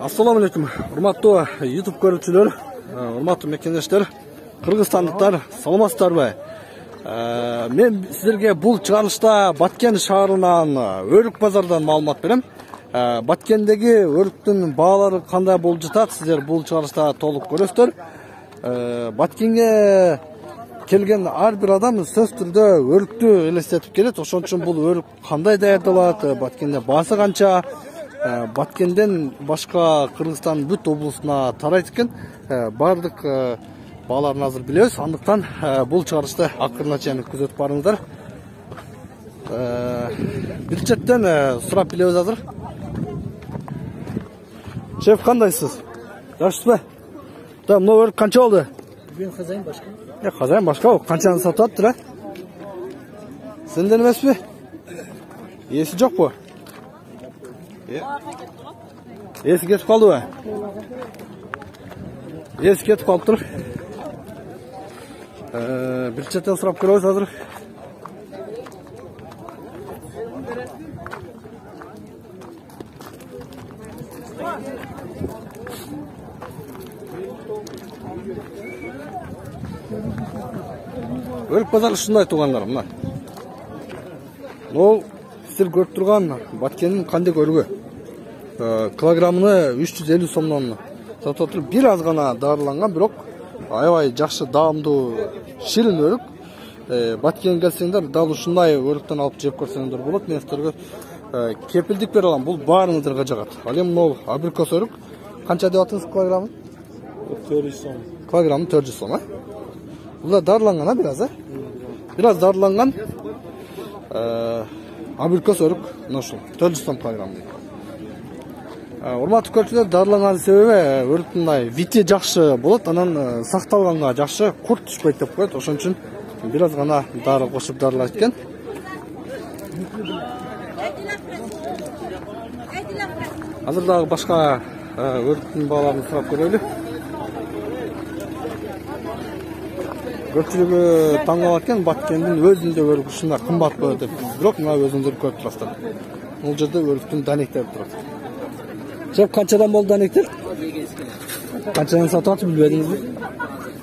Assalamu alaikum. Урматтуу YouTube көрүүчүлөр, урматтуу мекендештер, кыргызстандыктар, саламатсыздарбы? Мен силерге бул чыгарылышта Баткен шаарынан өрүк базардан маалымат берем. Баткендеги өрүктүн баалары кандай болуп жатат, силер бул чыгарылышта толук көрөсүздөр. Баткенге келген ар бир адам сөз түрдө өрүктү элестетип келет. Ошон үчүн бул өрүк кандай даярдалат, Баткенде баасы канча? Баткенден башка Кыргызстан бүт облусуна тарайт экен. Бардык бааларын азыр билебиз. Андыктан бул чыгарылышты акырына чейин күзөтүп барыңыздар. Бир четтен сурап билебиз азыр. Шеф, кандайсыз? Жакшысызбы? Да, мына өрүк канча болду? Бүгүн хозяин башка. Хозяин башка, канчаны сатып атыптыр, Сенден эмеспи? Эси жокпу? Эси кетип калдыбы? Эси кетип калыптыр. Бир четтен сурап көрөбүз азыр. Өрүк базары ушундай туугандар, мына. Бул силер көрүп турган Баткендин кандек өрүгү. Килограммыны 350 сомдон сатып атыр. Бир аз гана дарыланган, бирок аябай жакшы, даамдуу, ширин өрүк. Баткенге келсеңдер, дал ушундай өрүктөн алып жеп көрсөңдөр болот. Мен силерге кепилдик бере алам. Бул баарыңыздарга жагат. Ал эми могу абрикос өрүк канча деп атыңыз килограммын? 400 сом. Килограммы 400 сом, Бул да дарыланган, бираз, Бираз дарыланган. Абрикос өрүк, ушул 400 сом килограмм. Урматтуу көрүүчүлөр, дарыланган себеби өрүктүн мындай вити жакшы болот, анан сакталганга жакшы, курт түшпөйт деп коет. Ошон үчүн бираз гана дары кошуп дарылайт экен. Азыр дагы башка өрүктүн бааларын сурап көрөлү. Көпчүлүгү таң калат экен, Баткендин өзүндө өрүк ушундай кымбат болот деп. Бирок мына өзүңүздөр көрүп турасыздар. Бул жерде өрүктүн данектери турат. Шеф, канчадан болду данектер? Канчадан сатып атып билбедиңизби?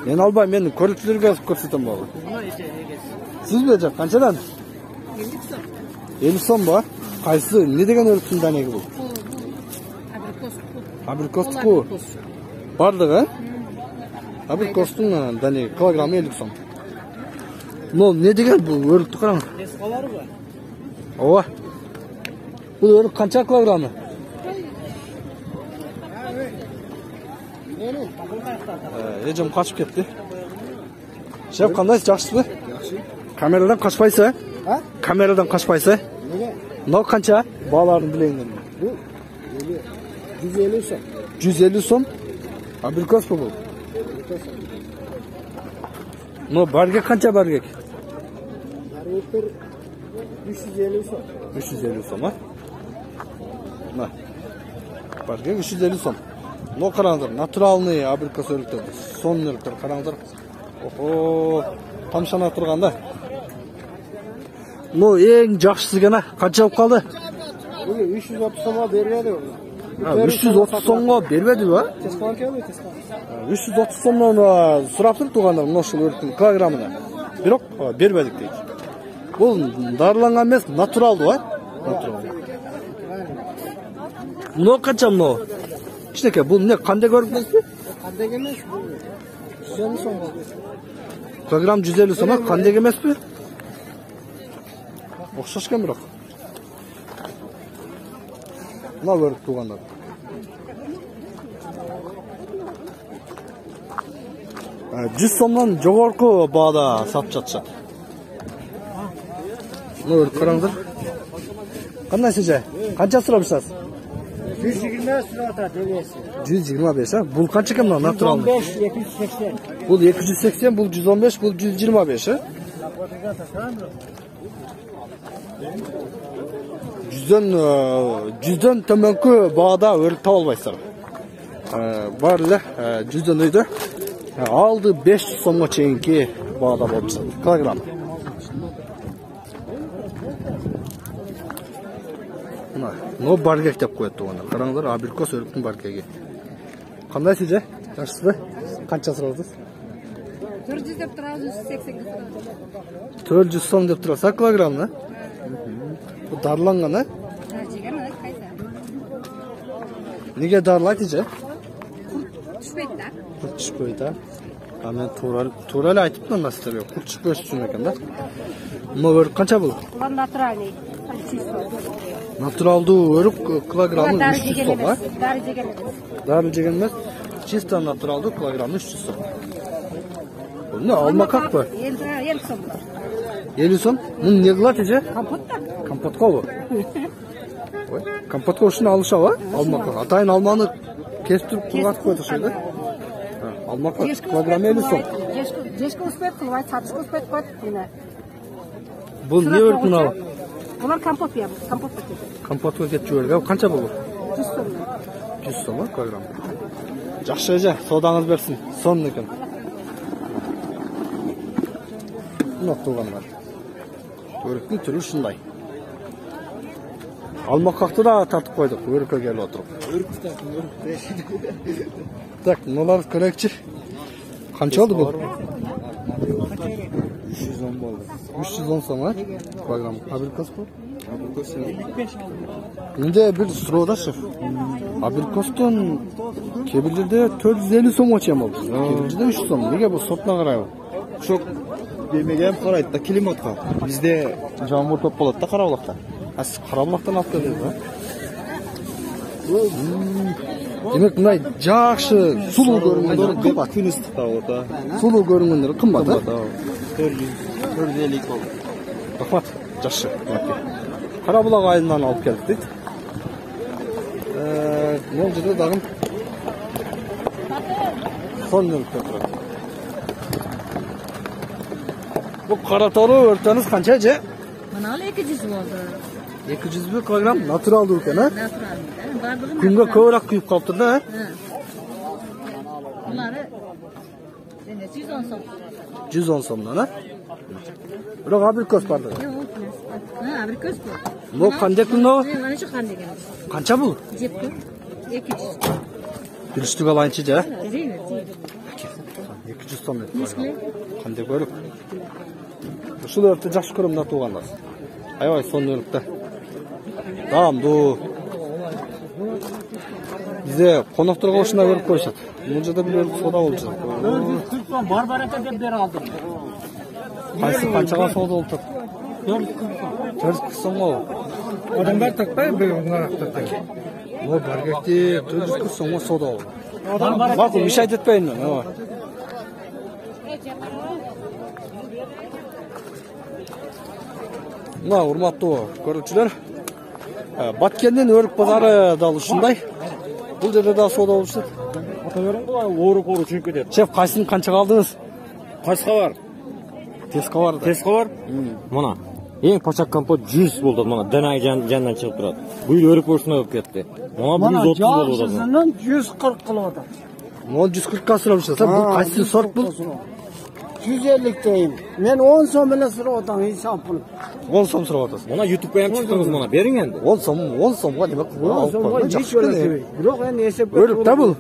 Мен албайм, мен көрүүчүлөргө көрсөтөм болду. Сизби жак канчадан? 50 сом. 50 сомбу? Кайсы? Эмне деген өрүктүн данеги бул? Абрикостуку. Бардыгы, Абрикостун данеги килограммы 50 сом. Но эмне деген бул өрүктү караң? Эскаларбы? Ооба. Бул өрүк канча килограммы? Эжем качып кетти. Шеф, кандайсыз, жакшысызбы? Жакшы. Камерадан качпайсыз, Камерадан качпайсыз, Неге? Мына канча? Бааларын билеңдер. Бул 150 сом. 150 сом. Абрикоспу бул? Но баргек канча баргек? Баргектер 350 сом. 350 сом, Мына. Баргек 350 сом. Но караңыздар, натуралный абрикос өрүктөр, сон өрүктөр караңыздар. Охо, тамшана турганда. Но эң жакшысы гана канча болуп калды? 330 сомго бербеди. 330 сомго бербедиби? Тескаланкабы, 330 сомдон сураптыр туугандар, мына ушул өрүктүн килограммына. Бирок бербедик дейт. Бул дарыланган эмес, натуралдуу, Натуралдуу. Мына канча мына? Кичинекей, бул эмне, кандай өрүк болду? Кандек эмес, 150 сом болду. Килограмм 150 сом, кандек эмеспи? Окшош экен бирок. Мына өрүк туугандар. $100 сомдон жогорку баада сатып жатышат. Мына өрүк караңыздар. Кандай сиже? Канча сурап жатасыз? 120 сурата делеси. 125, Бул канча экен мына натуралдуу? 280. Бул 280, бул 115, бул 125, Жүздөн төмөнкү баада өрүк таба албайсыздар. Бар эле 100дөн өйдө. Алды 500 сомго чейинки баада болуп жатат. Килограмм. Мына No bargek деп коет тугандар. Караңдар, абрикос өрүктүн баргеги. Кандай сиже? Жакшысызбы? Канча сурабыз? 400 деп турабыз, 180 деп турабыз. 400 сом деп турасыз, килограмм, Bu darlangан, Жеген кайса? Неге дарлайт же? Түшпейт да. Курт түшпөйт, а мен туура эле айтыптмын да силерге, курт түшпөш үчүн экен да. Мына өрүк канча бул? Булар натуральный. Натуралдуу өрүк килограммы 300 сом, а? Дары жеген эмес. Дары жеген эмес, чисто натуралдуу килограммы 300 сом. Бул эмне, алмакакпы? 50 сом. 50 сом? Муну не кылат же? Компот да. Компоткобу? Ой, компотко ушуну алышабы? Алмакак. Атайын алманы кестирип кургатып койдук ушул да. Алмакак килограммы 50 сом. Жешке успейт кылбайт, сатышка успейт коет. Бул не өрүк мына? Булар компот я, компот кетет. Компотко кетчү өрүк. Канча бул? 100 сом. 100 сом, килограмм. Жакшы эже, соодаңыз берсин. Сон экен. Мына туугандар. Өрүктүн түрү ушундай. Алмакакты да тартып койдук, өрүккө келип отуруп. Örük tutasın, örük. Так, мыналарды көрөкчү. Канча болду бул? 310 oldu. 310 сом, а? Килограмм. Абрикос бул? Abikos 55 aldım. Менде бир суроо шеф. Абрикостон кээ бир жерде 450 сомго чейин болду. Кээ бир жерде 300 сом. Неге бул сортуна карайбы? Çok демеген карайт да климатка. Бизде жамбыр көп болот да Карабулакта. А сиз Карабулактан алып келдиңиз, а? Демек мындай жакшы сулуу көрүнгөндөр кымбат. Күн ыстыкта болот да. Сулуу көрүнгөндөр кымбат, а? 450 болду. Рахмат, жакшы. Карабулак айылынан алып келдик дейт. Бул жерде дагы сон өрүктөр турат. Бул кара тору өртөңүз канча же? Мына 200 болду. 200 килограмм натуралдуу экен, а? Натуральный. Бардыгы. Күнгө көбүрөөк күйүп калыптыр да, а? Булары 110 сом. 110 сомдон, а? Бирок абрикос бардыгы. Абрикос бу. Бул кандек мына? Mana shu qanday ekan? Канча бул? Jepki 200. Жүрүштүк алайынчы же? Тезейбер. 200 сом экен. Кандек өрүк. Ушул өрүктү жакшы көрөм да туугандар. Аябай сонун өрүк да. Даамдуу. Бизде конокторго ушундай өрүк коюшат. Бул жерде бир өрүк соода болчу. 440 сом бар барака деп бери алдым. Кайсы канчага соода болуп? 440 сом. 440 сомго. Адамдар такпай бир нарактырды. О, баргекти 440 сомго соода болду. Макул, мешать этпейин мен. Мына урматтуу көрүүчүлөр, Баткендин өрүк базары да ушундай. Бул жерде да соода болуп атат. Ата бериң го оору чыгып кетет. Шеф, кайсын канчага алдыңыз? Кайсыга бар? Теско бар да. Теско бар? Мына. Эң пачак компот 100 болду, мына данай жандан чыгып турат. Бул өрүк болушуна болуп кетти. Мына 130 болду. Жакшысынан 140 кылып атат. Мон 140ка сурап жатса, бул кайсы сорт бул? 150 дейм. Мен 10 сом менен сурап атам, хисап кылып. 10 сом сурап атасыз. Мына YouTubeга ham чыктыңыз, мына бериң энди. 10 сомго демек. 10 сомго эч бөлөтөбөй. Бирок эми эсеп Өрүк да бул.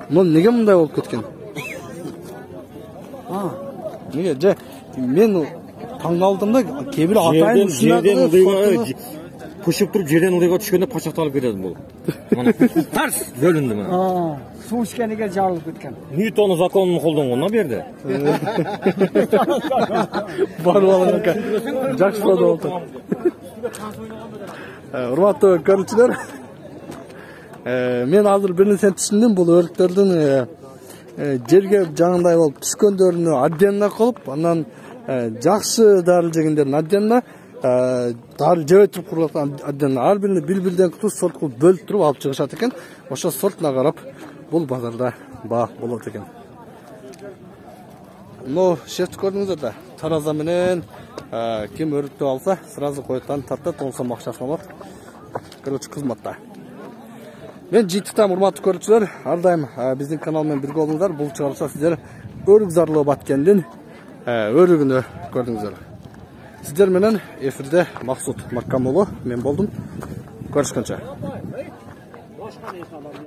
Мун неге мындай болуп кеткен? Неге же мен таңдалдым да, кээ бир атайын жерден ылдыйга пушуп туруп жерден ылдыйга түшкөндө пачакталып кетет бул. Мына тарс бөлүндү мына. Суу ичкениге жарылып кеткен. Ньютон законун колдонгон бу жерде. Бар балам экен. Жакшы соода болду. Урматтуу көрүүчүлөр, мен азыр бир нерсени түшүндүм. Бул өрүктөрдүн жерге жаңындай болуп түшкөндөрүнү отдельно кылып, андан жакшы дары жегендерин отдельно, дары жебей туруп курулган отдельно, ар биrini бири-бириден кутуп сорт кылып бөлүп туруп алып чыгышат экен. Ошо сортуна карап бул базарда баа болот экен. Но шефти көрдүңүздөр да, тараза менен ким өрүктү алса, сразу коюптан тартат, 10 сом акчасы бар. Короче, кызматта. Мен жыйынтыктам, урматтуу көрүүчүлөр, ар дайым биздин канал менен бирге болуңуздар. Бул чыгарылса сиздер өрүк зарлоо Баткендин өрүгүнү көрдүңүздөр. Сиздер менен эфирде Максут Маккамулу мен болдум. Görüşkünçe.